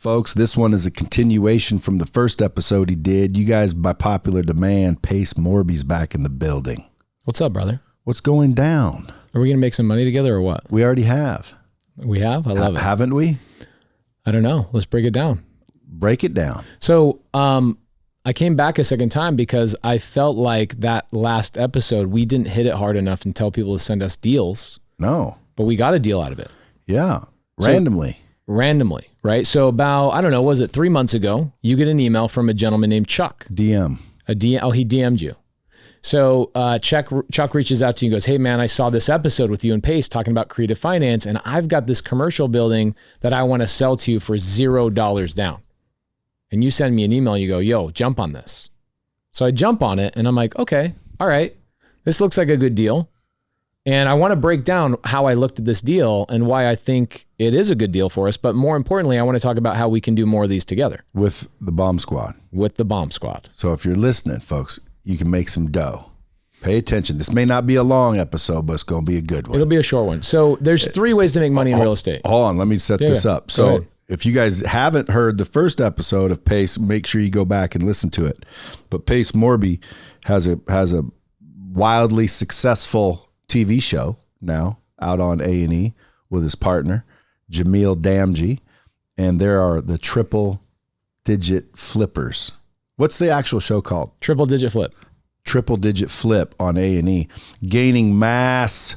Folks, this one is a continuation from the first episode he did. You guys, by popular demand, Pace Moby's back in the building. What's up, brother? What's going down? Are we going to make some money together or what? We already have. We have? I love it. Haven't we? I don't know. Let's break it down. Break it down. So I came back a second time because I felt like that last episode, we didn't hit it hard enough and tell people to send us deals. No. But we got a deal out of it. Yeah. Randomly. Randomly, right? So about, I don't know, was it 3 months ago, you get an email from a gentleman named Chuck. DM. Oh, he DM'd you. So Chuck reaches out to you and goes, hey man, I saw this episode with you and Pace talking about creative finance, and I've got this commercial building that I want to sell to you for $0 down. And you send me an email and you go, yo, jump on this. So I jump on it and I'm like, okay, all right, this looks like a good deal. And I want to break down how I looked at this deal and why I think it is a good deal for us. But more importantly, I want to talk about how we can do more of these together. With the Bomb Squad. With the Bomb Squad. So if you're listening, folks, you can make some dough. Pay attention. This may not be a long episode, but it's going to be a good one. It'll be a short one. So there's 3 ways to make money in real estate. Hold on. Let me set this up. So if you guys haven't heard the first episode of Pace, make sure you go back and listen to it. But Pace Moby has a wildly successful TV show now out on A&E with his partner, Jamil Damji. And there are the Triple Digit Flippers. What's the actual show called? Triple Digit Flip. Triple Digit Flip on A&E, gaining mass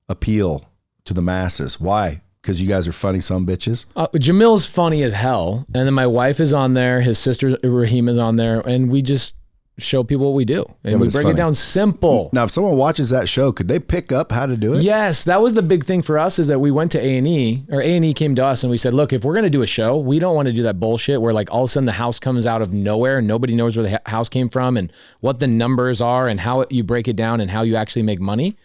appeal to the masses. Why? Because you guys are funny some bitches. Jamil's funny as hell. And then my wife is on there. His sister Rahim is on there. And we just show people what we do. And we break it down simple. Now, if someone watches that show, could they pick up how to do it? Yes. That was the big thing for us, is that we went to A&E, or A&E came to us and we said, look, if we're going to do a show, we don't want to do that bullshit where like all of a sudden the house comes out of nowhere and nobody knows where the house came from and what the numbers are and how you break it down and how you actually make money.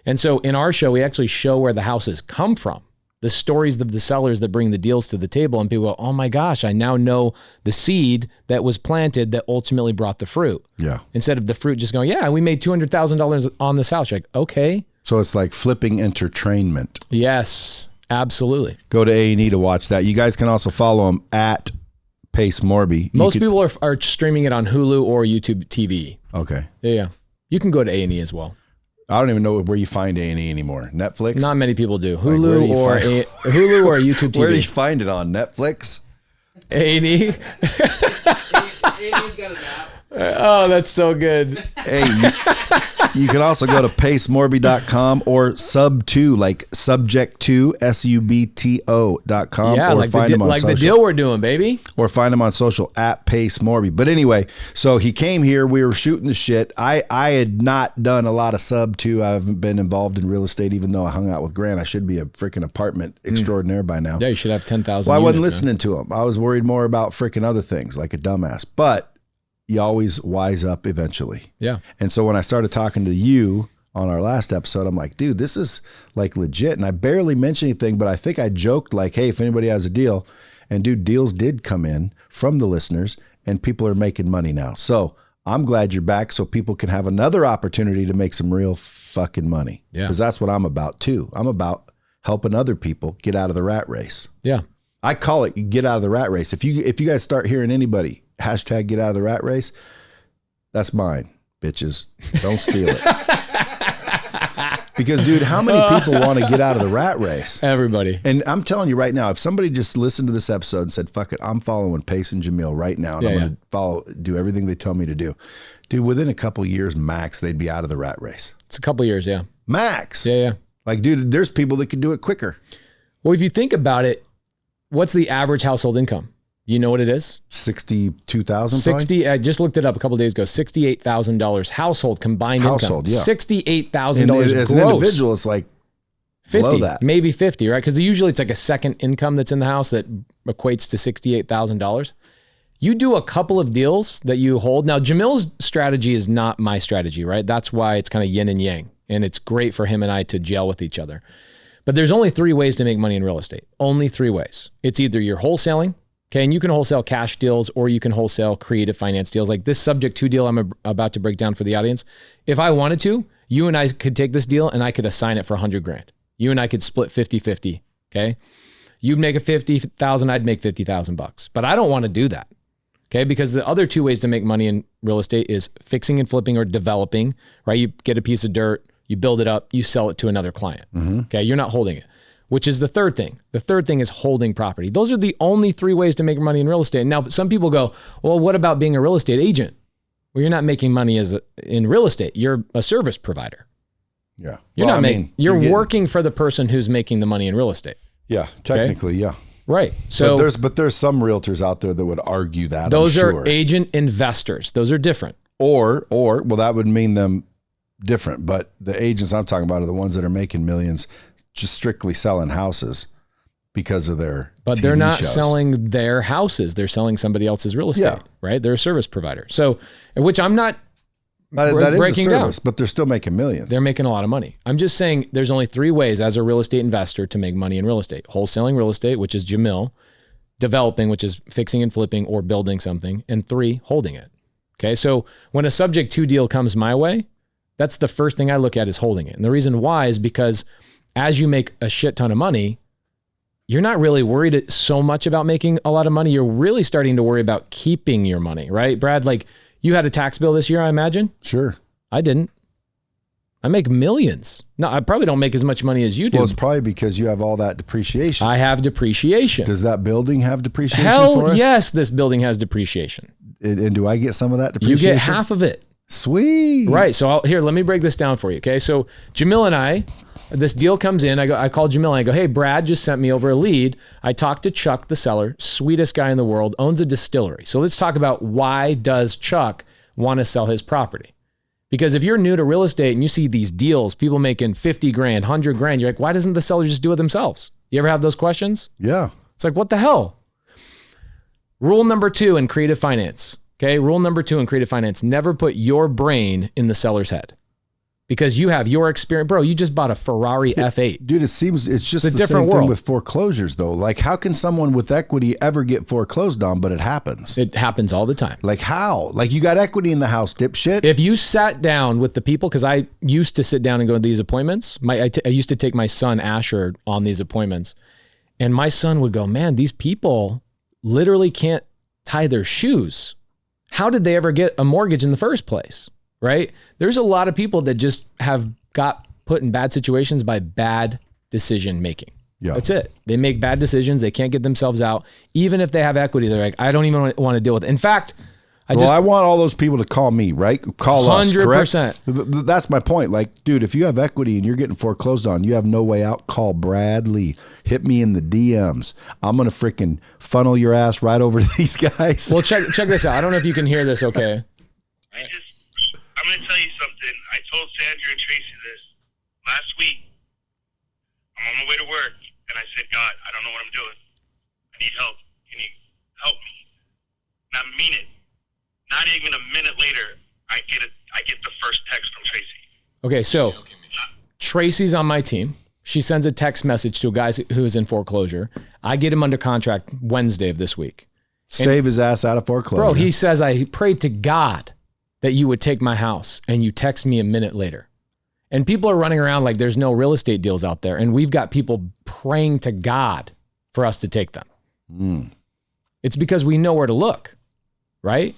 And so in our show, we actually show where the houses come from. The stories of the sellers that bring the deals to the table, and people go, oh my gosh, I now know the seed that was planted that ultimately brought the fruit. Yeah. Instead of the fruit just going, yeah, we made $200,000 on this house. You're like, okay. So it's like flipping entertainment. Yes, absolutely. Go to A&E to watch that. You guys can also follow him at Pace Moby. Most people are streaming it on Hulu or YouTube TV. Okay. Yeah. You can go to A&E as well. I don't even know where you find A&E anymore. Netflix? Not many people do. Hulu or YouTube TV. Where do you find it on? Netflix? A&E? A&E's got an app. Oh, that's so good. Hey, you can also go to pacemorby.com or sub2, like subject2, subto.com. Yeah, or like, find him on social. The deal we're doing, baby. Or find him on social at Pace Moby. But anyway, so he came here. We were shooting the shit. I had not done a lot of sub2. I haven't been involved in real estate, even though I hung out with Grant. I should be a freaking apartment extraordinaire by now. Yeah, you should have 10,000 Well, I wasn't listening to him. I was worried more about freaking other things like a dumbass. But you always wise up eventually. Yeah. And so when I started talking to you on our last episode, I'm like, dude, this is like legit. And I barely mentioned anything, but I think I joked like, hey, if anybody has a deal. And dude, deals did come in from the listeners and people are making money now. So I'm glad you're back so people can have another opportunity to make some real fucking money. Yeah. Because that's what I'm about too. I'm about helping other people get out of the rat race. Yeah. I call it get out of the rat race. If you guys start hearing anybody hashtag get out of the rat race, that's mine, bitches. Don't steal it. Because, dude, how many people want to get out of the rat race? Everybody. And I'm telling you right now, if somebody just listened to this episode and said, fuck it, I'm following Pace and Jamil right now, and I'm going to do everything they tell me to do. Dude, within a couple years, max, they'd be out of the rat race. It's a couple years, yeah. Max. Yeah. Like, dude, there's people that could do it quicker. Well, if you think about it, what's the average household income? You know what it is? 62,000. 60. I just looked it up a couple of days ago. $68,000 household combined income. Yeah. $68,000 as an individual, it's like 50, that. maybe 50, right? Because usually it's like a second income that's in the house that equates to $68,000. You do a couple of deals that you hold. Now, Jamil's strategy is not my strategy, right? That's why it's kind of yin and yang, and it's great for him and I to gel with each other. But there's only 3 ways to make money in real estate. Only 3 ways. It's either you're wholesaling. Okay, and you can wholesale cash deals or you can wholesale creative finance deals. Like this subject to deal I'm about to break down for the audience. If I wanted to, you and I could take this deal and I could assign it for $100,000. You and I could split 50-50, okay? You'd make a 50,000, I'd make 50,000 bucks. But I don't want to do that. Okay. Because the other two ways to make money in real estate is fixing and flipping or developing, right? You get a piece of dirt, you build it up, you sell it to another client. Okay. You're not holding it, which is the third thing. The third thing is holding property. Those are the only three ways to make money in real estate. Now, some people go, well, what about being a real estate agent? Well, you're not making money in real estate. You're a service provider. Yeah. You're working for the person who's making the money in real estate. Yeah. Technically. Yeah. Right. So but there's some realtors out there that would argue that. Those are agent investors. Those are different. Or well, that would mean them different. But the agents I'm talking about are the ones that are making millions just strictly selling houses because of their But TV they're not shows. selling their houses. They're selling somebody else's real estate, right? They're a service provider. So, which I'm not that is breaking a service, down. but they're still making millions. They're making a lot of money. I'm just saying there's only three ways as a real estate investor to make money in real estate. Wholesaling real estate, which is Jamil, developing, which is fixing and flipping or building something, and three, holding it. Okay. So when a subject to deal comes my way, that's the first thing I look at is holding it. And the reason why is because as you make a shit ton of money, you're not really worried so much about making a lot of money. You're really starting to worry about keeping your money, right? Brad, like you had a tax bill this year, I imagine? Sure. I didn't. I make millions. No, I probably don't make as much money as you do. Well, it's probably because you have all that depreciation. I have depreciation. Does that building have depreciation for Hell us? yes, this building has depreciation. And do I get some of that You depreciation? get half of it. Sweet. Right. So here, let me break this down for you. Okay. So Jamil and I, this deal comes in. I call Jamil and I go, hey, Brad just sent me over a lead. I talked to Chuck, the seller, sweetest guy in the world, owns a distillery. So let's talk about why does Chuck want to sell his property? Because if you're new to real estate and you see these deals, people making 50 grand, 100 grand, you're like, why doesn't the seller just do it themselves? You ever have those questions? Yeah. It's like, what the hell? Rule number 2 in creative finance. Okay. Rule number 2 in creative finance, never put your brain in the seller's head because you have your experience. Bro, you just bought a Ferrari F8. Dude, it's just a the different same thing world. with foreclosures though. Like how can someone with equity ever get foreclosed on, but it happens? It happens all the time. Like how? Like you got equity in the house, dipshit. If you sat down with the people, because I used to sit down and go to these appointments. I used to take my son Asher on these appointments, and my son would go, man, these people literally can't tie their shoes. How did they ever get a mortgage in the first place? Right? There's a lot of people that just have got put in bad situations by bad decision making. Yeah. That's it. They make bad decisions. They can't get themselves out. Even if they have equity, they're like, I don't even want to deal with it. In fact, I want all those people to call me, right? Call us, 100%. correct? That's my point. Like, dude, if you have equity and you're getting foreclosed on, you have no way out, call Bradley. Hit me in the DMs. I'm going to freaking funnel your ass right over to these guys. Well, check this out. I don't know if you can hear this okay. I'm going to tell you something. I told Sandra and Tracy this last week. I'm on my way to work, and I said, God, I don't know what I'm doing. I need help. Can you help me? And I mean it. Not even a minute later, I get the first text from Tracy. Okay, so Tracy's on my team. She sends a text message to a guy who is in foreclosure. I get him under contract Wednesday of this week. Save his ass out of foreclosure. Bro, he says, I prayed to God that you would take my house, and you text me a minute later. And people are running around like there's no real estate deals out there. And we've got people praying to God for us to take them. It's because we know where to look, right?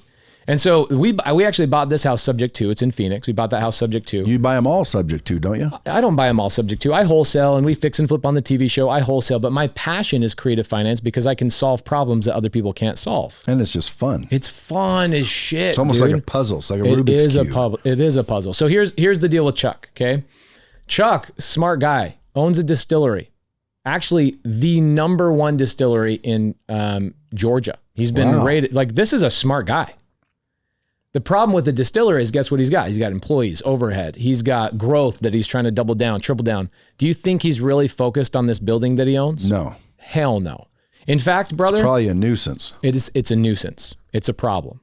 And so we actually bought this house subject to. It's in Phoenix. We bought that house subject to. You buy them all subject to, don't you? I don't buy them all subject to. I wholesale and we fix and flip on the TV show. I wholesale, but my passion is creative finance because I can solve problems that other people can't solve. And it's just fun. It's fun as shit. It's almost dude. like a puzzle. It's like a Rubik's Cube. It is a puzzle. So here's the deal with Chuck. Okay, Chuck, smart guy, owns a distillery. Actually, the number 1 distillery in Georgia. He's been rated like this is a smart guy. The problem with the distiller is, guess what he's got? He's got employees, overhead. He's got growth that he's trying to double down, triple down. Do you think he's really focused on this building that he owns? No. Hell no. In fact, brother, It's probably a nuisance. it's a nuisance. It's a problem.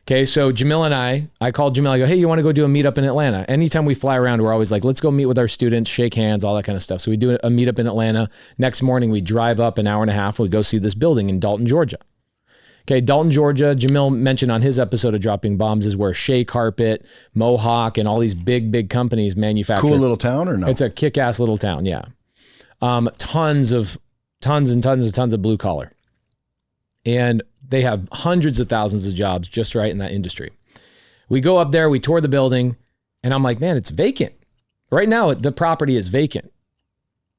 Okay, so Jamil and I called Jamil. I go, hey, you want to go do a meetup in Atlanta? Anytime we fly around, we're always like, let's go meet with our students, shake hands, all that kind of stuff. So we do a meetup in Atlanta. Next morning, we drive up an hour and a half. We go see this building in Dalton, Georgia. Okay, Dalton, Georgia, Jamil mentioned on his episode of Dropping Bombs is where Shea Carpet, Mohawk, and all these big companies manufacture. Cool little town or no? It's a kick-ass little town, yeah. Tons of tons and tons and tons of blue collar. And they have hundreds of thousands of jobs just right in that industry. We go up there, we tour the building, and I'm like, man, it's vacant. Right now, the property is vacant,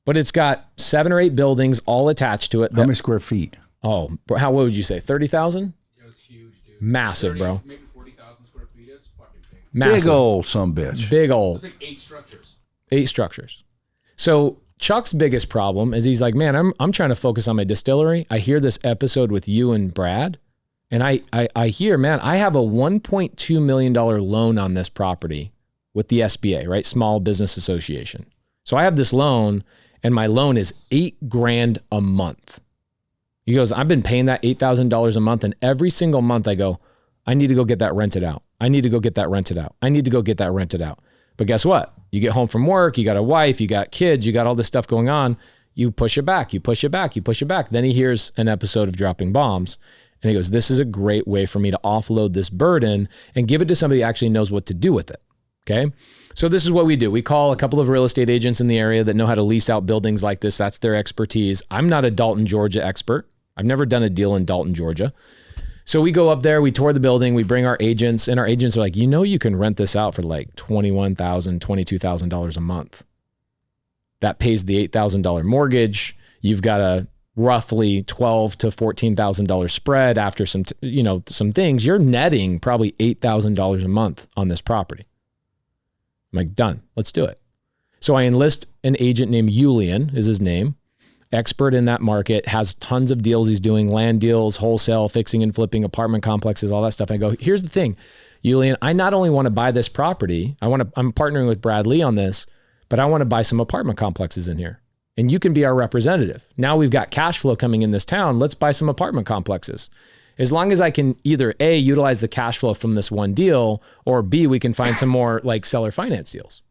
but it's got 7 or 8 buildings all attached to it. How many square feet? Oh, what would you say? 30,000? It was huge, dude. Massive, 30, bro. Maybe 40,000 square feet is fucking big. Massive. Big old some bitch. Big old. It's like 8 structures. 8 structures. So Chuck's biggest problem is he's like, man, I'm trying to focus on my distillery. I hear this episode with you and Brad, and I hear, man, I have a $1.2 million loan on this property with the SBA, right? Small Business Association. So I have this loan, and my loan is $8,000 a month. He goes, I've been paying that $8,000 a month, and every single month I go, I need to go get that rented out. I need to go get that rented out. I need to go get that rented out. But guess what? You get home from work, you got a wife, you got kids, you got all this stuff going on. You push it back, you push it back, you push it back. Then he hears an episode of Dropping Bombs, and he goes, this is a great way for me to offload this burden and give it to somebody who actually knows what to do with it. Okay. So this is what we do. We call a couple of real estate agents in the area that know how to lease out buildings like this. That's their expertise. I'm not a Dalton, Georgia expert. I've never done a deal in Dalton, Georgia. So we go up there, we tour the building, we bring our agents, and our agents are like, you can rent this out for like $21,000, $22,000 a month. That pays the $8,000 mortgage. You've got a roughly $12,000 to $14,000 spread after some things. You're netting probably $8,000 a month on this property. I'm like, done. Let's do it. So I enlist an agent named Julian, is his name, expert in that market, has tons of deals he's doing, land deals, wholesale, fixing and flipping, apartment complexes, all that stuff. I go, here's the thing, Julian, I not only want to buy this property, I'm partnering with Brad Lee on this, but I want to buy some apartment complexes in here. And you can be our representative. Now we've got cash flow coming in this town. Let's buy some apartment complexes. As long as I can either A, utilize the cash flow from this one deal, or B, we can find some more like seller finance deals.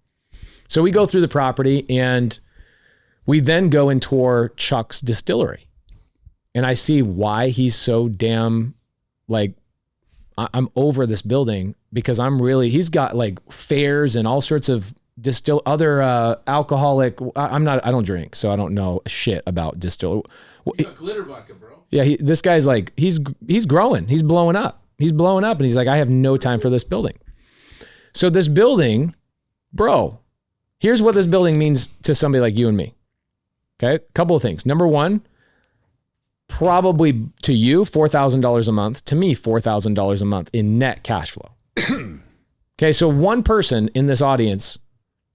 So we go through the property, and we then go and tour Chuck's distillery. And I see why he's so damn like, I'm over this building, because he's got like fairs and all sorts of other alcoholic. I don't drink, so I don't know shit about distill. You got glitter vodka, bro. Yeah, this guy's like, he's growing. He's blowing up. And he's like, I have no time for this building. So this building, bro, here's what this building means to somebody like you and me. Okay, a couple of things. Number one, probably to you, $4,000 a month. To me, $4,000 a month in net cash flow. Okay, so one person in this audience,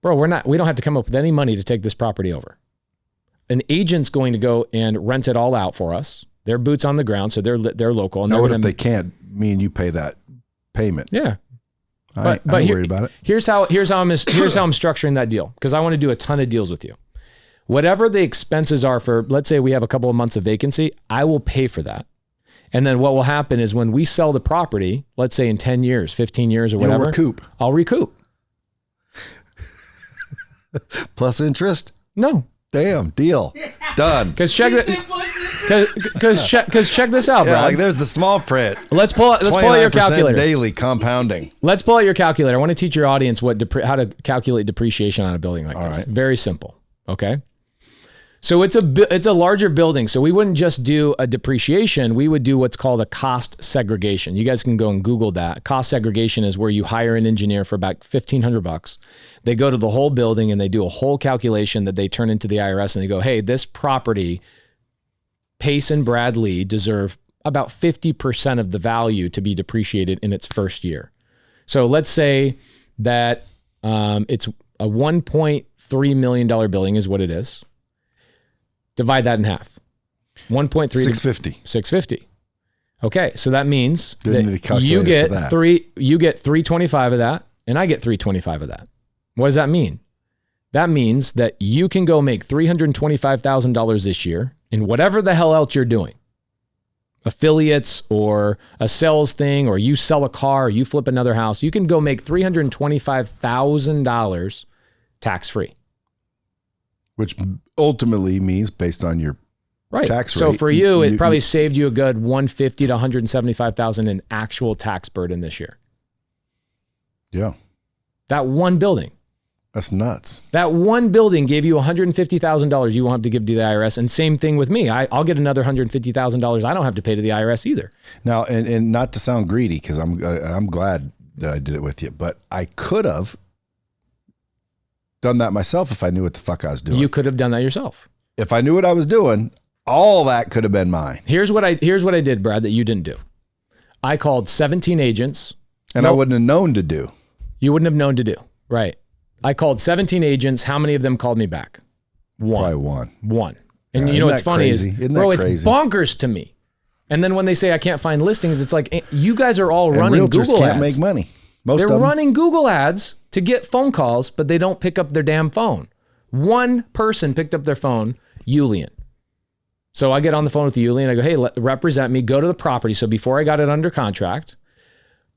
bro, we don't have to come up with any money to take this property over. An agent's going to go and rent it all out for us. They're boots on the ground, so they're local. And now, what if they can't? Me and you pay that payment? Yeah, I'm worried about it. Here's how I'm structuring that deal, because I want to do a ton of deals with you. Whatever the expenses are for, let's say we have a couple of months of vacancy, I will pay for that. And then what will happen is when we sell the property, let's say in 10 years, 15 years or whatever, I'll recoup. Plus interest? No. Damn, deal. Done. Because check this out, bro. Yeah, like there's the small print. Let's pull out your calculator. Daily compounding. Let's pull out your calculator. I want to teach your audience how to calculate depreciation on a building like this. Right. Very simple. Okay. So it's a larger building. So we wouldn't just do a depreciation. We would do what's called a cost segregation. You guys can go and Google that. Cost segregation is where you hire an engineer for about $1,500. They go to the whole building and they do a whole calculation that they turn into the IRS, and they go, hey, this property, Pace and Brad Lee deserve about 50% of the value to be depreciated in its first year. So let's say that it's a $1.3 million building is what it is. Divide that in half. 1.3. 650. Okay. So that means that you get $325 of that, and I get $325 of that. What does that mean? That means that you can go make $325,000 this year in whatever the hell else you're doing. Affiliates or a sales thing, or you sell a car, or you flip another house. You can go make $325,000 tax-free. Which ultimately means, based on your tax rate. So for you, it probably saved you a good $150,000 to $175,000 in actual tax burden this year. Yeah. That one building. That's nuts. That one building gave you $150,000 you won't have to give to the IRS. And same thing with me. I'll get another $150,000 I don't have to pay to the IRS either. Now, and not to sound greedy, because I'm glad that I did it with you, but I could have done that myself if I knew what the fuck I was doing. You could have done that yourself. If I knew what I was doing, all that could have been mine. Here's what I did, Brad, that you didn't do. I called 17 agents. And I wouldn't have known to do. You wouldn't have known to do. Right. I called 17 agents. How many of them called me back? Probably one. One. And Yeah, you know isn't what's that funny crazy? is, Isn't that bro, it's crazy? bonkers to me. And then when they say I can't find listings, it's like, you guys are all And running realtors Google can't ads. make money. Most They're of them. running Google ads to get phone calls, but they don't pick up their damn phone. One person picked up their phone, Julian. So I get on the phone with Julian. I go, hey, represent me. Go to the property. So before I got it under contract,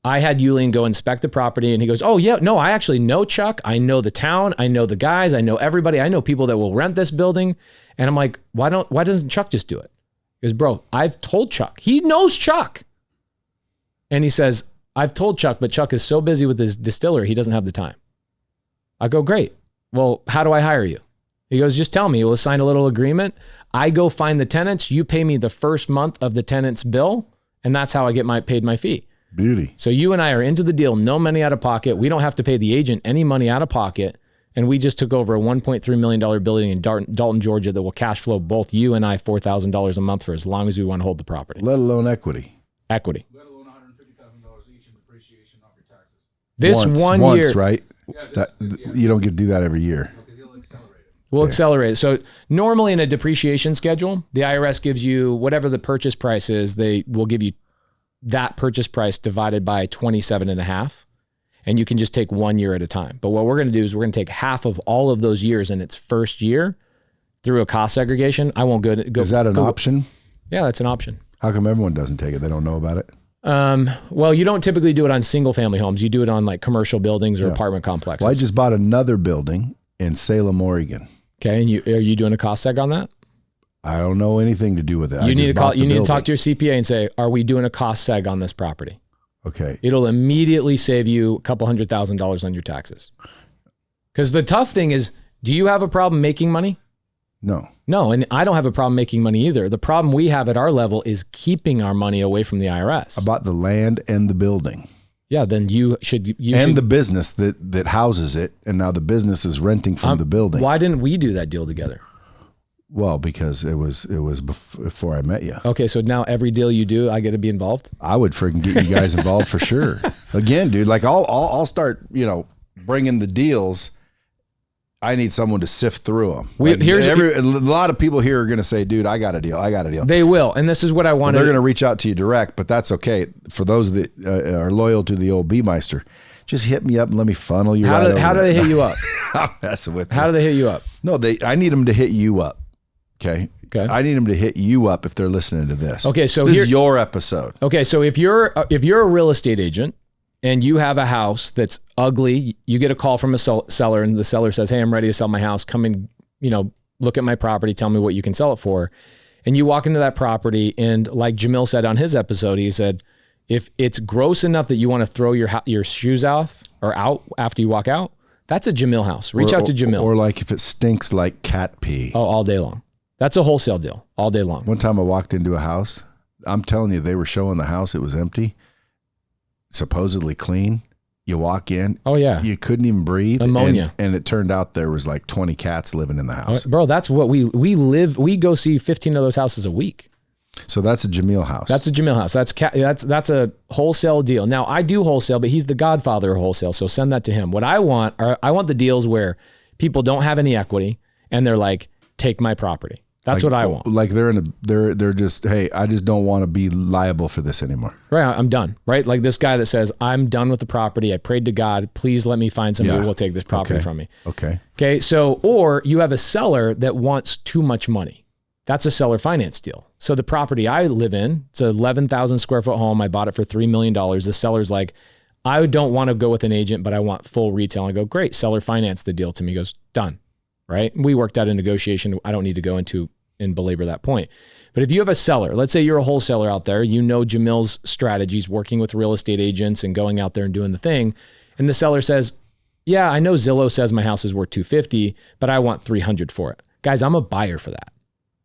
I had Julian go inspect the property, and he goes, oh yeah, no, I actually know Chuck. I know the town. I know the guys. I know everybody. I know people that will rent this building. And I'm like, why doesn't Chuck just do it? He goes, bro, I've told Chuck. He knows Chuck. And he says, I've told Chuck, but Chuck is so busy with his distillery, he doesn't have the time. I go, great. Well, how do I hire you? He goes, just tell me. We'll sign a little agreement. I go find the tenants. You pay me the first month of the tenant's bill, and that's how I get paid my fee. Beauty. So you and I are into the deal, no money out of pocket. We don't have to pay the agent any money out of pocket. And we just took over a $1.3 million building in Dalton, Georgia that will cash flow both you and I $4,000 a month for as long as we want to hold the property. Let alone equity. Equity. Let alone $150,000 each in depreciation off your taxes. This Once, year, right? Yeah, You don't get to do that every year. because he'll accelerate it. we'll accelerate it. So normally in a depreciation schedule, the IRS gives you whatever the purchase price is. They will give you that purchase price divided by 27.5. And you can just take 1 year at a time. But what we're going to do is we're going to take half of all of those years in its first year through a cost segregation. I won't go. Is that an option? Yeah, that's an option. How come everyone doesn't take it? They don't know about it? Well, you don't typically do it on single family homes. You do it on like commercial buildings or apartment complexes. Well, I just bought another building in Salem, Oregon. Okay. And are you doing a cost seg on that? I don't know anything to do with it. You need to call. You need to talk to your CPA and say, are we doing a cost seg on this property? Okay. It'll immediately save you a couple $100,000 on your taxes. Because the tough thing is, do you have a problem making money? No. No, and I don't have a problem making money either. The problem we have at our level is keeping our money away from the IRS. I bought the land and the building. Yeah, then you should. The business that houses it, and now the business is renting from the building. Why didn't we do that deal together? Well, because it was before I met you. Okay, so now every deal you do, I get to be involved? I would freaking get you guys involved for sure. Again, dude, like I'll start, bringing the deals. I need someone to sift through them. A lot of people here are going to say, dude, I got a deal. They will. And this is what I wanted. They're going to reach out to you direct, but that's okay. For those that are loyal to the old B-Meister, just hit me up and let me funnel you How do they hit you up? I'm messing with How do they hit you up? No, I need them to hit you up. Okay. I need them to hit you up if they're listening to this. Okay, so this is your episode. Okay, so if you're a real estate agent and you have a house that's ugly, you get a call from a seller and the seller says, hey, I'm ready to sell my house. Come and, look at my property. Tell me what you can sell it for. And you walk into that property and like Jamil said on his episode, he said, if it's gross enough that you want to throw your shoes off or out after you walk out, that's a Jamil house. Reach out to Jamil. Or like if it stinks like cat pee. Oh, all day long. That's a wholesale deal all day long. One time I walked into a house. I'm telling you, they were showing the house. It was empty, supposedly clean. You walk in. Oh, yeah. You couldn't even breathe. Ammonia. And it turned out there was like 20 cats living in the house. Bro, that's what we live. We go see 15 of those houses a week. So that's a Jamil house. That's a Jamil house. That's a wholesale deal. Now I do wholesale, but he's the godfather of wholesale. So send that to him. What I want the deals where people don't have any equity and they're like, take my property. That's what I want. Like they're just, hey, I just don't want to be liable for this anymore. Right. I'm done. Right. Like this guy that says, I'm done with the property. I prayed to God, please let me find somebody who will take this property from me. Okay. Okay. So, or you have a seller that wants too much money. That's a seller finance deal. So the property I live in, it's an 11,000 square foot home. I bought it for $3 million. The seller's like, I don't want to go with an agent, but I want full retail. I go, great, seller finance the deal to me. He goes, done. Right. We worked out a negotiation. I don't need to go into and belabor that point. But if you have a seller, let's say you're a wholesaler out there, Jamil's strategies, working with real estate agents and going out there and doing the thing. And the seller says, yeah, I know Zillow says my house is worth 250, but I want 300 for it. Guys, I'm a buyer for that.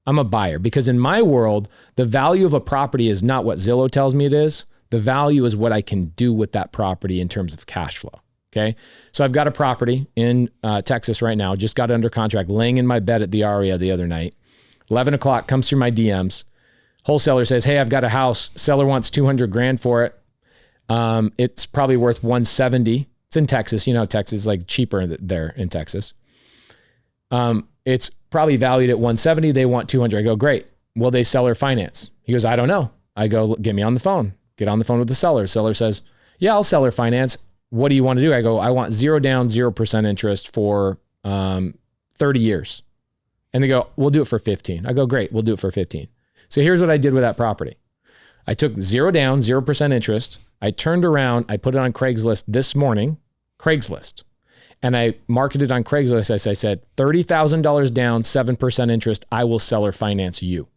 I'm a buyer because in my world, the value of a property is not what Zillow tells me it is. The value is what I can do with that property in terms of cash flow. Okay. So I've got a property in Texas right now, just got it under contract, laying in my bed at the Aria the other night. 11 o'clock comes through my DMs. Wholesaler says, hey, I've got a house. Seller wants 200 grand for it. It's probably worth 170. It's in Texas. You know, Texas is like cheaper there in Texas. It's probably valued at 170. They want 200. I go, great. Will they seller finance? He goes, I don't know. I go, get me on the phone. Get on the phone with the seller. Seller says, yeah, I'll seller finance. What do you want to do? I go, I want 0 down, 0% interest for 30 years. And they go, we'll do it for 15. I go, great. We'll do it for 15. So here's what I did with that property. I took 0 down, 0% interest. I turned around. I put it on Craigslist this morning, Craigslist. And I marketed on Craigslist as I said, $30,000 down, 7% interest. I will seller finance you.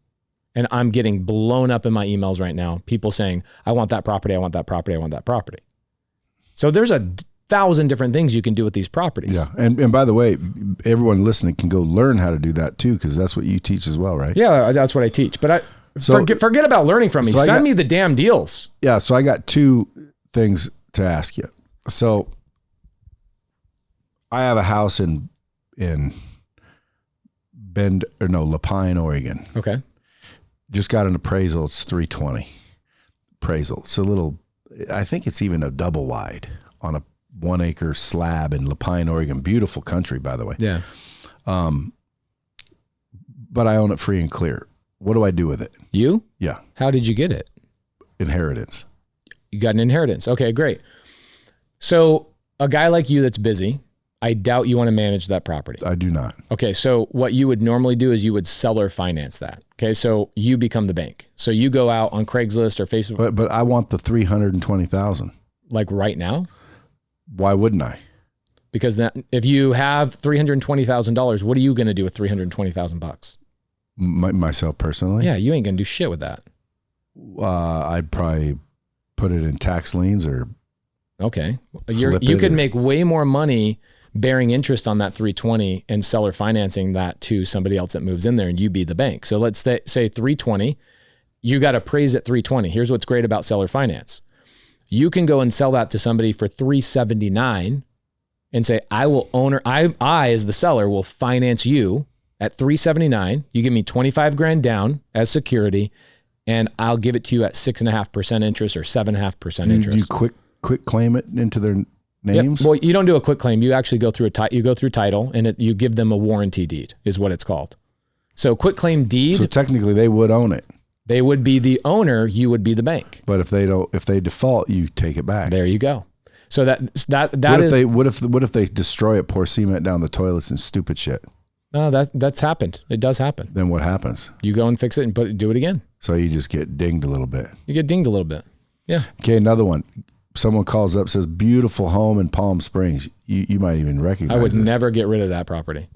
And I'm getting blown up in my emails right now. People saying, I want that property. I want that property. I want that property. So there's 1,000 different things you can do with these properties. Yeah. And by the way, everyone listening can go learn how to do that too, because that's what you teach as well, right? Yeah, that's what I teach. But forget about learning from me. So Send me the damn deals. Yeah. So I got 2 things to ask you. So I have a house in Lapine, Oregon. Okay. Just got an appraisal. It's 320 appraisal. It's a little, I think it's even a double wide on a 1 acre slab in Lapine, Oregon. Beautiful country, by the way. Yeah. But I own it free and clear. What do I do with it? You? Yeah. How did you get it? Inheritance. You got an inheritance. Okay, great. So a guy like you that's busy, I doubt you want to manage that property. I do not. Okay, so what you would normally do is you would seller finance that. Okay, so you become the bank. So you go out on Craigslist or Facebook. But I want the 320,000. Like right now? Why wouldn't I? Because if you have $320,000, what are you going to do with $320,000? Myself personally? Yeah, you ain't going to do shit with that. I'd probably put it in tax liens or. Okay, you could make way more money bearing interest on that 320 and seller financing that to somebody else that moves in there and you be the bank. So let's say 320, you got appraised at 320. Here's what's great about seller finance. You can go and sell that to somebody for 379 and say, I as the seller will finance you at 379. You give me 25 grand down as security and I'll give it to you at 6.5% interest or 7.5% interest. Do you quick claim it into their names? Yep. Well, you don't do a quick claim. You actually go through title and you give them a warranty deed is what it's called. So quick claim deed. So technically they would own it. They would be the owner. You would be the bank. But if they default, you take it back. There you go. So what if they destroy it, pour cement down the toilets and stupid shit? No, that's happened. It does happen. Then what happens? You go and fix it and do it again. So you just get dinged a little bit. You get dinged a little bit. Yeah. Okay. Another one. Someone calls up, says beautiful home in Palm Springs. You might even recognize I would this. never get rid of that property.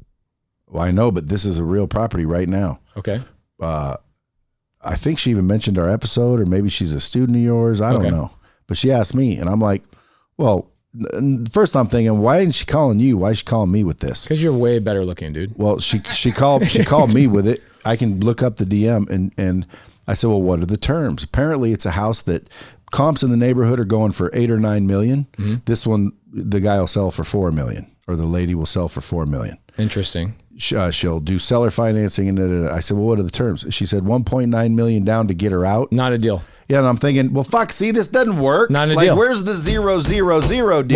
Well, I know, but this is a real property right now. Okay. I think she even mentioned our episode, or maybe she's a student of yours. I don't know. But she asked me, and I'm like, well, first I'm thinking, why isn't she calling you? Why is she calling me with this? Because you're way better looking, dude. Well, she called me with it. I can look up the DM, and I said, well, what are the terms? Apparently, it's a house that comps in the neighborhood are going for 8 or 9 million. Mm-hmm. This one, the guy will sell for 4 million, or the lady will sell for 4 million. Interesting. She'll do seller financing, and I said, well, what are the terms? She said 1.9 million down to get her out. Not a deal. Yeah, and I'm thinking, well, fuck, see, this doesn't work. Not a deal. Where's the 000 deal?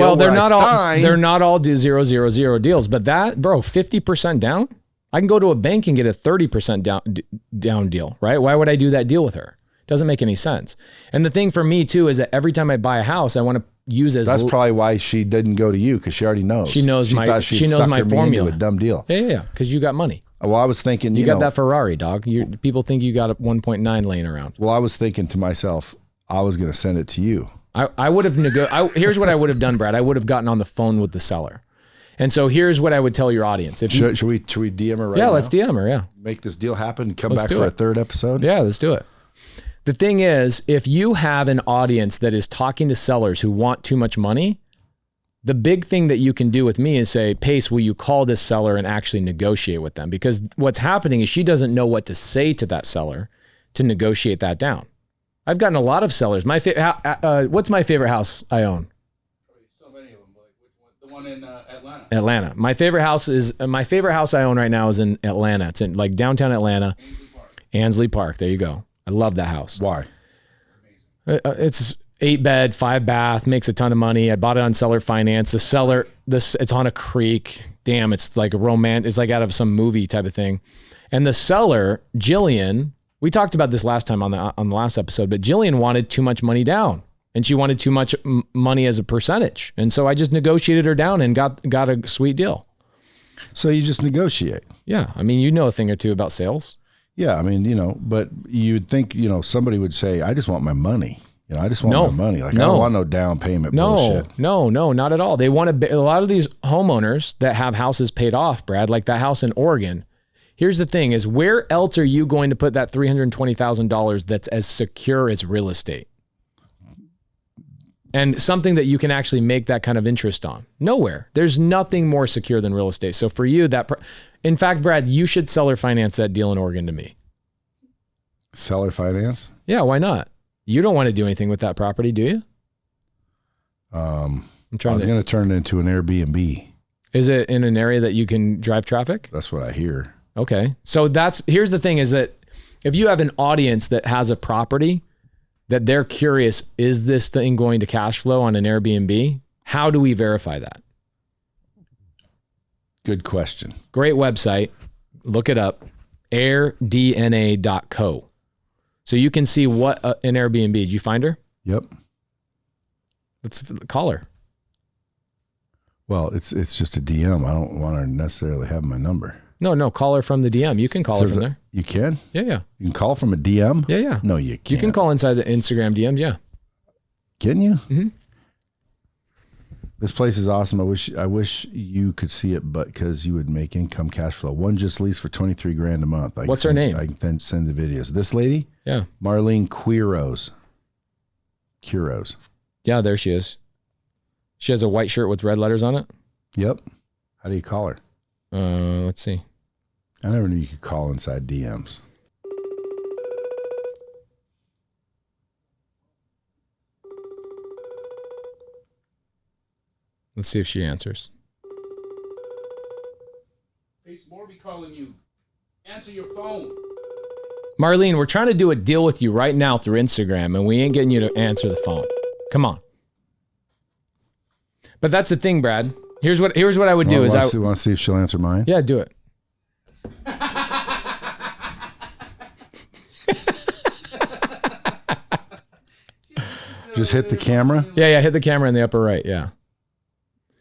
Well, they're not all 000 deals, but that, bro, 50% down. I can go to a bank and get a 30% down deal, right? Why would I do that deal with her? Doesn't make any sense. And the thing for me too is that every time I buy a house, I want to use as. That's probably why she didn't go to you, because she already knows. She knows my formula. A dumb deal. Yeah, because you got money. Well, I was thinking, you got that Ferrari, dog. People think you got a 1.9 laying around. Well, I was thinking to myself, I was going to send it to you. I would have here's what I would have done, Brad. I would have gotten on the phone with the seller. And so here's what I would tell your audience. Should we DM her right now? Yeah, let's DM her. Yeah. Make this deal happen. Come back for a third episode. Yeah, let's do it. The thing is, if you have an audience that is talking to sellers who want too much money, The big thing that you can do with me is say, Pace, will you call this seller and actually negotiate with them? Because what's happening is she doesn't know what to say to that seller to negotiate that down. I've gotten a lot of sellers. What's my favorite house I own? So many of them. Like which one? The one in Atlanta. Atlanta. My favorite house I own right now is in Atlanta. It's in like downtown Atlanta. Ansley Park. There you go. I love that house. Why? It's 8-bed, 5-bath, makes a ton of money. I bought it on seller finance. The seller, it's on a creek. Damn, it's like a romance. It's like out of some movie type of thing. And the seller, Jillian, we talked about this last time on the last episode, but Jillian wanted too much money down, and she wanted too much money as a percentage. And so I just negotiated her down and got a sweet deal. So you just negotiate. Yeah. I mean, you know a thing or two about sales. Yeah. I mean, but you'd think, somebody would say, I just want my money. I just want my money. Like, I don't want no down payment bullshit. No, not at all. They want a lot of these homeowners that have houses paid off, Brad, like that house in Oregon. Here's the thing is, where else are you going to put that $320,000 that's as secure as real estate? And something that you can actually make that kind of interest on? Nowhere. There's nothing more secure than real estate. So for you, in fact, Brad, you should seller finance that deal in Oregon to me. Seller finance? Yeah, why not? You don't want to do anything with that property, do you? I was going to turn it into an Airbnb. Is it in an area that you can drive traffic? That's what I hear. Okay. So here's the thing is that if you have an audience that has a property that they're curious, is this thing going to cash flow on an Airbnb? How do we verify that? Good question. Great website. Look it up. airdna.co. So you can see what an Airbnb. Did you find her? Yep. Let's call her. Well, it's just a DM. I don't want her to necessarily have my number. No, call her from the DM. You can call her from there. You can? Yeah. You can call from a DM? Yeah. No, you can't. You can call inside the Instagram DMs, yeah. Can you? Mm-hmm. This place is awesome. I wish you could see it, but because you would make income cash flow. One just leased for $23,000 a month. What's her name? I can then send the videos. This lady? Yeah. Marlene Quiros. Yeah, there she is. She has a white shirt with red letters on it. Yep. How do you call her? Let's see. I never knew you could call inside DMs. Let's see if she answers. Pace Moby calling you. Answer your phone. Marlene, we're trying to do a deal with you right now through Instagram, and we ain't getting you to answer the phone. Come on. But that's the thing, Brad. Here's what I would do Want to see if she'll answer mine? Yeah, do it. Just hit the camera? Yeah, hit the camera in the upper right, yeah.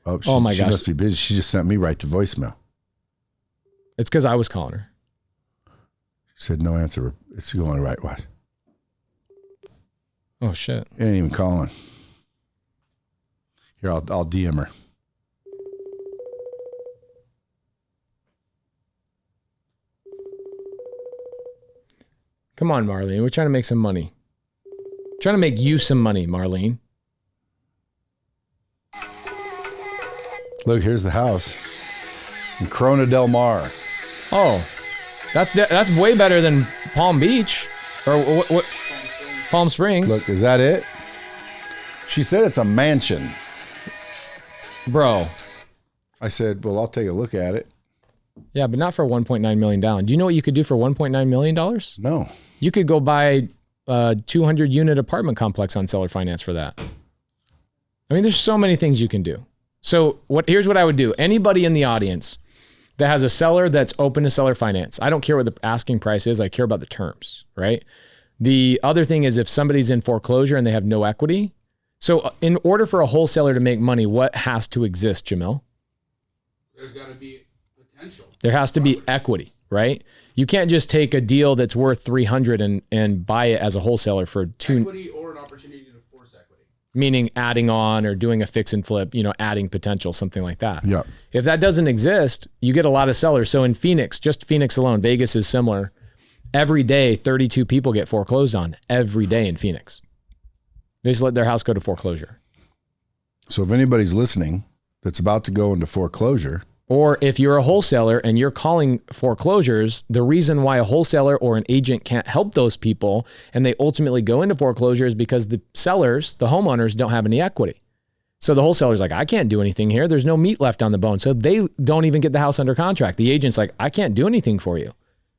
Oh my gosh. She gosh. must be busy. She just sent me right to voicemail. It's because I was calling her. She said no answer. It's going right. What? Oh, shit. It ain't even calling. Here, I'll DM her. Come on, Marlene. We're trying to make some money. Trying to make you some money, Marlene. Look, here's the house in Corona Del Mar. Oh, that's way better than Palm Beach or what? Palm Springs. Look, is that it? She said it's a mansion. Bro. I said, well, I'll take a look at it. Yeah, but not for $1.9 million down. Do you know what you could do for $1.9 million? No. You could go buy a 200 unit apartment complex on seller finance for that. I mean, there's so many things you can do. So here's what I would do. Anybody in the audience that has a seller that's open to seller finance, I don't care what the asking price is. I care about the terms, right? The other thing is if somebody's in foreclosure and they have no equity. So in order for a wholesaler to make money, what has to exist, Jamil? There's got to be potential. There has to be equity, right? You can't just take a deal that's worth 300 and buy it as a wholesaler for equity or an opportunity to force equity. Meaning adding on or doing a fix and flip, adding potential, something like that. Yeah. If that doesn't exist, you get a lot of sellers. So in Phoenix, just Phoenix alone, Vegas is similar. Every day, 32 people get foreclosed on every day in Phoenix. They just let their house go to foreclosure. So if anybody's listening that's about to go into foreclosure. Or if you're a wholesaler and you're calling foreclosures, the reason why a wholesaler or an agent can't help those people and they ultimately go into foreclosure is because the sellers, the homeowners, don't have any equity. So the wholesaler's like, I can't do anything here. There's no meat left on the bone. So they don't even get the house under contract. The agent's like, I can't do anything for you.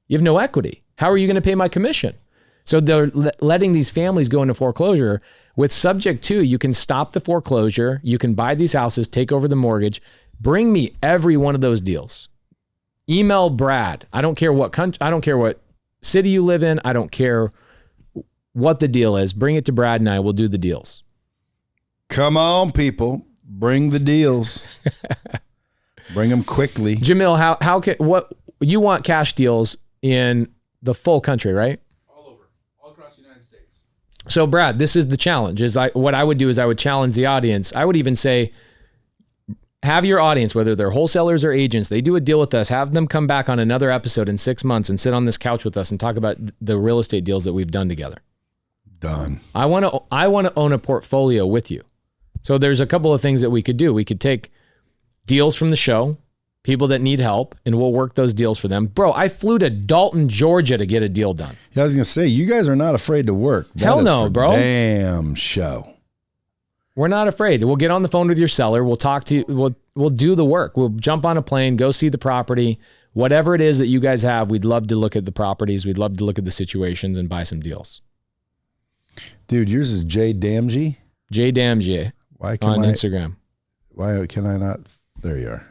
You have no equity. How are you going to pay my commission? So they're letting these families go into foreclosure. With subject to, you can stop the foreclosure. You can buy these houses, take over the mortgage. Bring me every one of those deals. Email Brad. I don't care what country, I don't care what city you live in. I don't care what the deal is. Bring it to Brad and I will do the deals. Come on, people. Bring the deals. Bring them quickly. Jamil, how can, what, you want cash deals in the full country, right? All over, all across the United States. So Brad, this is the challenge. What I would do is I would challenge the audience. I would even say, have your audience, whether they're wholesalers or agents, they do a deal with us, have them come back on another episode in 6 months and sit on this couch with us and talk about the real estate deals that we've done together. Done. I want to own a portfolio with you. So there's a couple of things that we could do. We could take deals from the show, people that need help, and we'll work those deals for them. Bro, I flew to Dalton, Georgia to get a deal done. Yeah, I was going to say, you guys are not afraid to work. Hell no, bro. Damn show. We're not afraid. We'll get on the phone with your seller. We'll talk to you. We'll do the work. We'll jump on a plane, go see the property. Whatever it is that you guys have, we'd love to look at the properties. We'd love to look at the situations and buy some deals. Dude, yours is J Damji? J Damji on Instagram. Why can I not? There you are.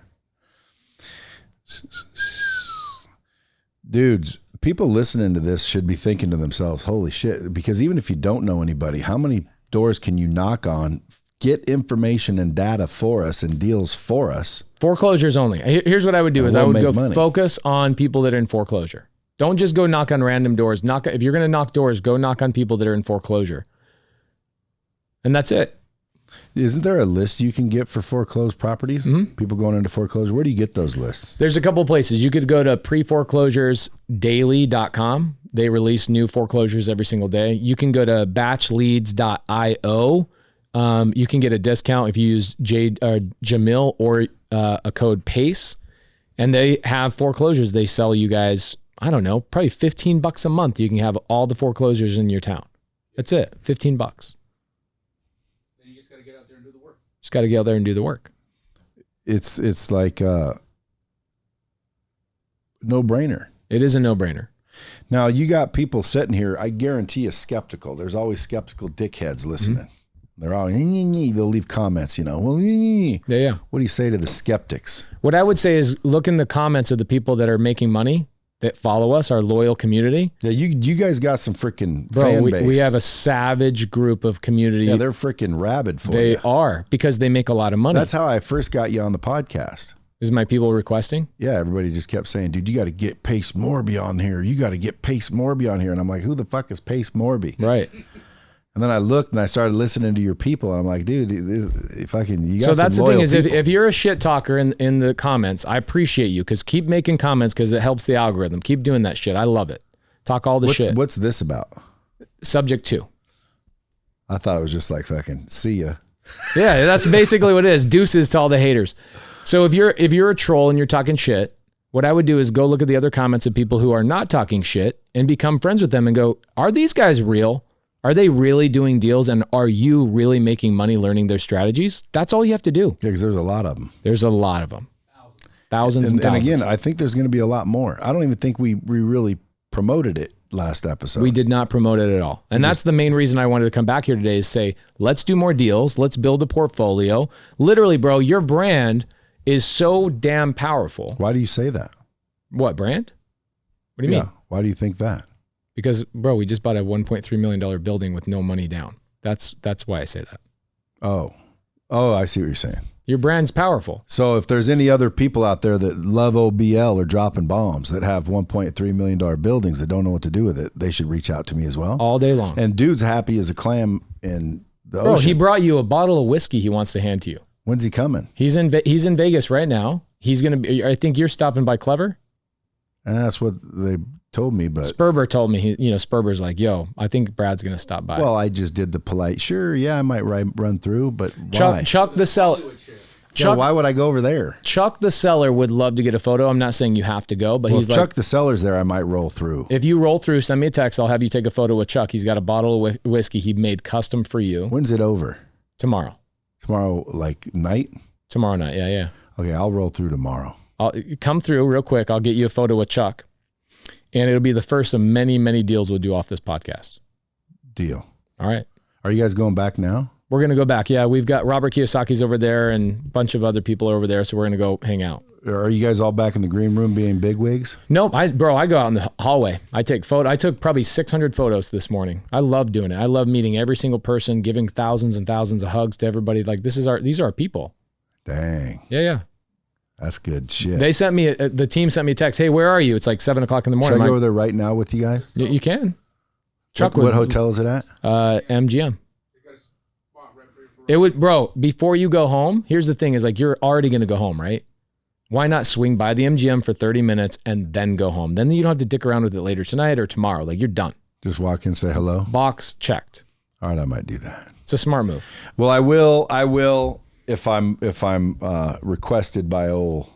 Dudes, people listening to this should be thinking to themselves, holy shit, because even if you don't know anybody, how many doors can you knock on, get information and data for us and deals for us? Foreclosures only. Here's what I would do is I would go focus on people that are in foreclosure. Don't just go knock on random doors. If you're going to knock doors, go knock on people that are in foreclosure. And that's it. Isn't there a list you can get for foreclosed properties? Mm-hmm. People going into foreclosure. Where do you get those lists? There's a couple of places. You could go to preforeclosuresdaily.com. They release new foreclosures every single day. You can go to batchleads.io. You can get a discount if you use Jamil or a code PACE. And they have foreclosures. They sell you guys, I don't know, probably $15 a month. You can have all the foreclosures in your town. That's it. $15. Then you just got to get out there and do the work. Just got to get out there and do the work. It's like a no-brainer. It is a no-brainer. Now, you got people sitting here, I guarantee you, skeptical. There's always skeptical dickheads listening. Mm-hmm. They're all, they'll leave comments, well, yeah. What do you say to the skeptics? What I would say is look in the comments of the people that are making money, that follow us, our loyal community. Yeah, you guys got some freaking fan base. We have a savage group of community. Yeah, they're freaking rabid for you. They are, because they make a lot of money. That's how I first got you on the podcast. Is my people requesting? Yeah, everybody just kept saying, dude, you got to get Pace Moby on here. You got to get Pace Moby on here. And I'm like, who the fuck is Pace Moby? Right. And then I looked and I started listening to your people. And I'm like, dude, you got so that's the thing is, if you're a shit talker in the comments, I appreciate you, because keep making comments, because it helps the algorithm. Keep doing that shit. I love it. Talk all the shit. What's this about? Subject to. I thought it was just like fucking see ya. Yeah, that's basically what it is. Deuces to all the haters. So if you're a troll and you're talking shit, what I would do is go look at the other comments of people who are not talking shit and become friends with them and go, are these guys real? Are they really doing deals? And are you really making money learning their strategies? That's all you have to do. Yeah, because there's a lot of them. There's a lot of them. Thousands and thousands. And again, I think there's going to be a lot more. I don't even think we really promoted it last episode. We did not promote it at all. And that's the main reason I wanted to come back here today, is say, let's do more deals. Let's build a portfolio. Literally, bro, your brand is so damn powerful. Why do you say that? What, brand? What do you mean? Why do you think that? Because, bro, we just bought a $1.3 million building with no money down. That's why I say that. Oh, I see what you're saying. Your brand's powerful. So if there's any other people out there that love OBL or dropping bombs that have $1.3 million buildings that don't know what to do with it, they should reach out to me as well. All day long. And dude's happy as a clam in the ocean. Bro, he brought you a bottle of whiskey he wants to hand to you. When's he coming? He's in Vegas right now. He's going to be, I think you're stopping by Clever. And that's what they told me, but Sperber told me, Sperber's like, yo, I think Brad's going to stop by. Well, I just did the polite, sure, yeah, I might run through, but why? Chuck the seller. Chuck, why would I go over there? Chuck, the seller, would love to get a photo. I'm not saying you have to go, but Well, he's if like, Chuck the seller's there, I might roll through. if you roll through, send me a text. I'll have you take a photo with Chuck. He's got a bottle of whiskey he made custom for you. When's it over? Tomorrow. Tomorrow, like night? Tomorrow night. Yeah. Okay, I'll roll through tomorrow. I'll come through real quick. I'll get you a photo with Chuck, and it'll be the first of many, many deals we'll do off this podcast. Deal. All right. Are you guys going back now? We're going to go back. Yeah, we've got Robert Kiyosaki's over there and a bunch of other people are over there. So we're going to go hang out. Or are you guys all back in the green room being bigwigs? Nope. I go out in the hallway. I took probably 600 photos this morning. I love doing it. I love meeting every single person, giving thousands and thousands of hugs to everybody. Like these are our people. Dang. Yeah. That's good shit. They sent me, the team sent me a text. Hey, where are you? It's like 7:00 in the morning. Should I go over there right now with you guys? You can. Chuck, What hotel is it at? MGM. It would, bro, before you go home, here's the thing is like, you're already going to go home, right? Why not swing by the MGM for 30 minutes and then go home? Then you don't have to dick around with it later tonight or tomorrow. Like you're done. Just walk in, say hello. Box checked. All right, I might do that. It's a smart move. Well, I will if I'm requested by old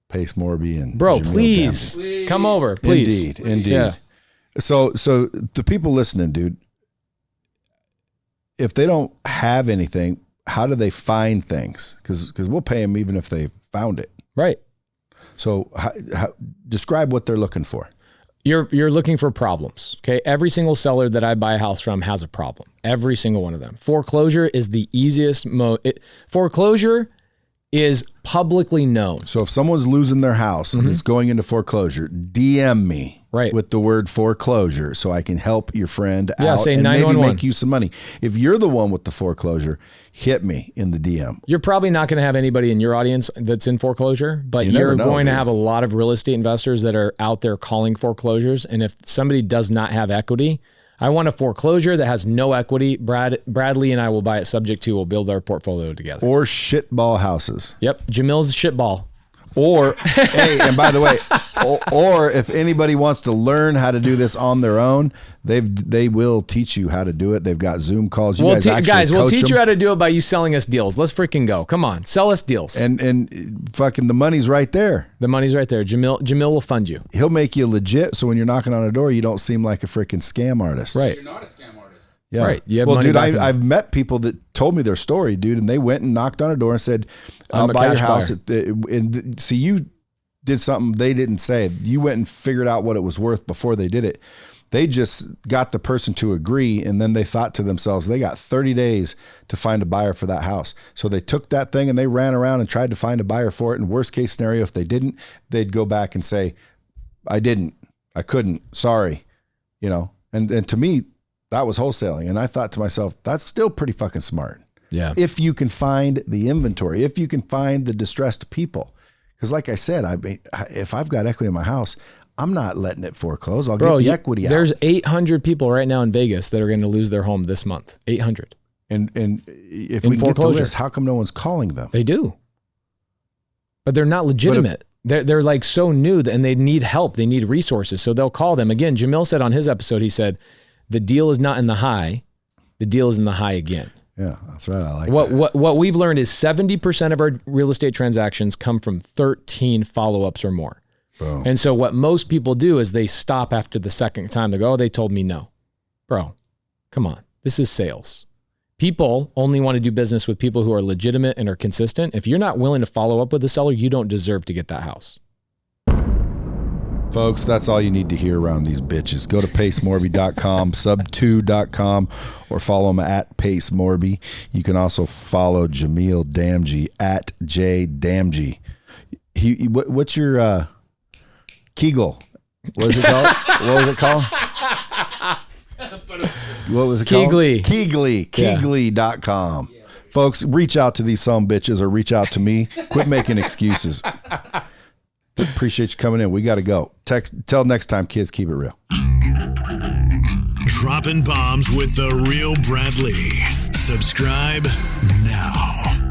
Pace Moby and Bro, Jamil please come over, please. Indeed. Yeah. So the people listening, dude, if they don't have anything, how do they find things? Because we'll pay them even if they found it. Right. So describe what they're looking for. You're looking for problems. Okay. Every single seller that I buy a house from has a problem. Every single one of them. Foreclosure is the easiest foreclosure is publicly known. So if someone's losing their house and it's going into foreclosure, DM me with the word foreclosure so I can help your friend out say and 911. maybe make you some money. If you're the one with the foreclosure, hit me in the DM. You're probably not going to have anybody in your audience that's in foreclosure, but You never you're know, going to dude. have a lot of real estate investors that are out there calling foreclosures. And if somebody does not have equity, I want a foreclosure that has no equity. Bradley and I will buy it subject to, we'll build our portfolio together. Or shitball houses. Yep. Jamil's shitball. Or, hey, and by the way, or if anybody wants to learn how to do this on their own, they will teach you how to do it. They've got Zoom calls. You We'll guys teach you how to do it by you selling us deals. Let's freaking go. Come on. Sell us deals. And fucking the money's right there. The money's right there. Jamil will fund you. He'll make you legit. So when you're knocking on a door, you don't seem like a freaking scam artist. Right. You're not a scam artist. Yeah. Right. You have Well, money dude, back in I've met people that told me their story, dude, and they went and knocked on a door and said, I'll I'm a buy your cash house. buyer. See, you did something they didn't say. You went and figured out what it was worth before they did it. They just got the person to agree, and then they thought to themselves, they got 30 days to find a buyer for that house. So they took that thing and they ran around and tried to find a buyer for it. And worst case scenario, if they didn't, they'd go back and say, I didn't, I couldn't, sorry, and to me, that was wholesaling. And I thought to myself, that's still pretty fucking smart. Yeah. If you can find the inventory, if you can find the distressed people. Because like I said, if I've got equity in my house, I'm not letting it foreclose. I'll get the equity out. There's 800 people right now in Vegas that are going to lose their home this month. 800. And if In we can get the foreclosure. list, how come no one's calling them? They do. But they're not legitimate. They're like so new and they need help. They need resources. So they'll call them. Again, Jamil said on his episode, he said, the deal is not in the high. The deal is in the high again. Yeah, that's right. I like that. What we've learned is 70% of our real estate transactions come from 13 follow-ups or more. Boom. And so what most people do is they stop after the second time. They go, oh, they told me no. Bro, come on. This is sales. People only want to do business with people who are legitimate and are consistent. If you're not willing to follow up with the seller, you don't deserve to get that house. Folks, that's all you need to hear around these bitches. Go to pacemorby.com, sub2.com, or follow him at Pace Moby. You can also follow Jamil Damji at JDamji. What's your Kegel? What is it called? What was it called? What was it called? Keegly. Keegly.com. Yeah. Folks, reach out to these some bitches or reach out to me. Quit making excuses. Appreciate you coming in. We got to go. Till next time, kids, keep it real. Dropping bombs with the real Bradley. Subscribe now.